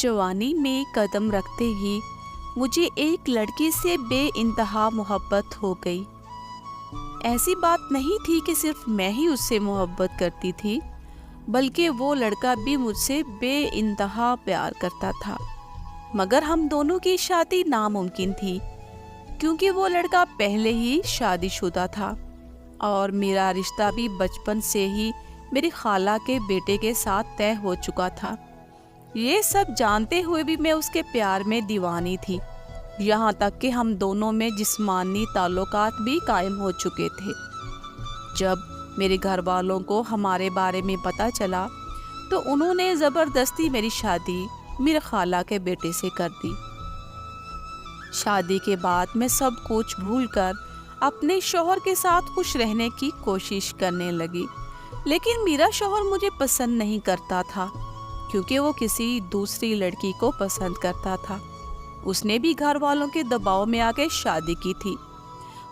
जवानी में कदम रखते ही मुझे एक लड़के से बेइंतहा मोहब्बत हो गई। ऐसी बात नहीं थी कि सिर्फ मैं ही उससे मोहब्बत करती थी, बल्कि वो लड़का भी मुझसे बेइंतहा प्यार करता था। मगर हम दोनों की शादी नामुमकिन थी, क्योंकि वो लड़का पहले ही शादीशुदा था और मेरा रिश्ता भी बचपन से ही मेरी खाला के बेटे के साथ तय हो चुका था। ये सब जानते हुए भी मैं उसके प्यार में दीवानी थी, यहाँ तक कि हम दोनों में जिस्मानी ताल्लुकात भी कायम हो चुके थे। जब मेरे घर वालों को हमारे बारे में पता चला तो उन्होंने ज़बरदस्ती मेरी शादी मेरे खाला के बेटे से कर दी। शादी के बाद मैं सब कुछ भूलकर अपने शौहर के साथ खुश रहने की कोशिश करने लगी, लेकिन मेरा शौहर मुझे पसंद नहीं करता था, क्योंकि वो किसी दूसरी लड़की को पसंद करता था। उसने भी घर वालों के दबाव में आके शादी की थी,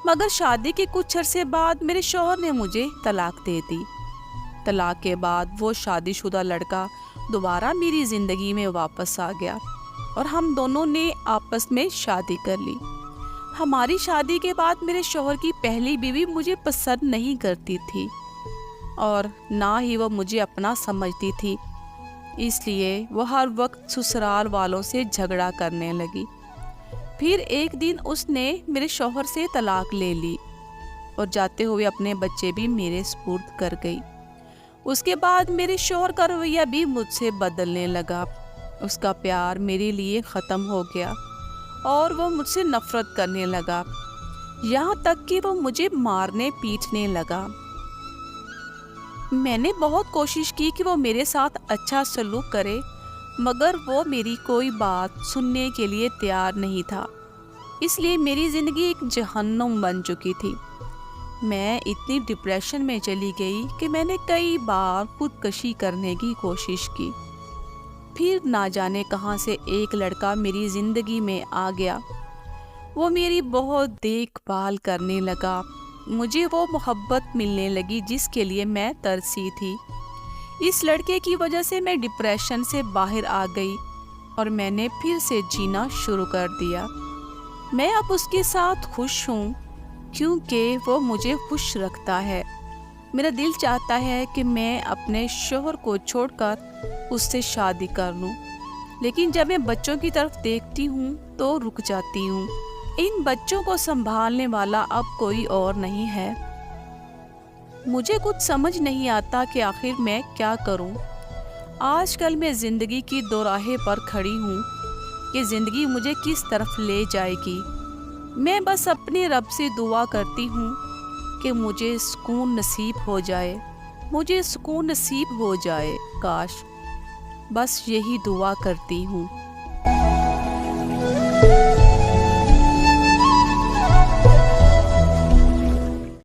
मगर शादी के कुछ अरसे बाद मेरे शौहर ने मुझे तलाक दे दी। तलाक के बाद वो शादीशुदा लड़का दोबारा मेरी ज़िंदगी में वापस आ गया और हम दोनों ने आपस में शादी कर ली। हमारी शादी के बाद मेरे शौहर की पहली बीवी मुझे पसंद नहीं करती थी और ना ही वो मुझे अपना समझती थी, इसलिए वो हर वक्त ससुराल वालों से झगड़ा करने लगी। फिर एक दिन उसने मेरे शौहर से तलाक ले ली और जाते हुए अपने बच्चे भी मेरे सुपुर्द कर गई। उसके बाद मेरे शौहर का रवैया भी मुझसे बदलने लगा। उसका प्यार मेरे लिए ख़त्म हो गया और वो मुझसे नफ़रत करने लगा, यहाँ तक कि वो मुझे मारने पीटने लगा। मैंने बहुत कोशिश की कि वो मेरे साथ अच्छा सलूक करे, मगर वो मेरी कोई बात सुनने के लिए तैयार नहीं था। इसलिए मेरी ज़िंदगी एक जहन्नुम बन चुकी थी। मैं इतनी डिप्रेशन में चली गई कि मैंने कई बार खुदकशी करने की कोशिश की। फिर ना जाने कहाँ से एक लड़का मेरी ज़िंदगी में आ गया। वो मेरी बहुत देखभाल करने लगा। मुझे वो मोहब्बत मिलने लगी जिसके लिए मैं तरसी थी। इस लड़के की वजह से मैं डिप्रेशन से बाहर आ गई और मैंने फिर से जीना शुरू कर दिया। मैं अब उसके साथ खुश हूँ, क्योंकि वो मुझे खुश रखता है। मेरा दिल चाहता है कि मैं अपने शौहर को छोड़कर उससे शादी कर लूँ, लेकिन जब मैं बच्चों की तरफ देखती हूँ तो रुक जाती हूँ। इन बच्चों को संभालने वाला अब कोई और नहीं है। मुझे कुछ समझ नहीं आता कि आखिर मैं क्या करूं। आजकल मैं ज़िंदगी की दोराहे पर खड़ी हूं कि ज़िंदगी मुझे किस तरफ ले जाएगी। मैं बस अपने रब से दुआ करती हूं कि मुझे सुकून नसीब हो जाए, मुझे सुकून नसीब हो जाए। काश, बस यही दुआ करती हूं।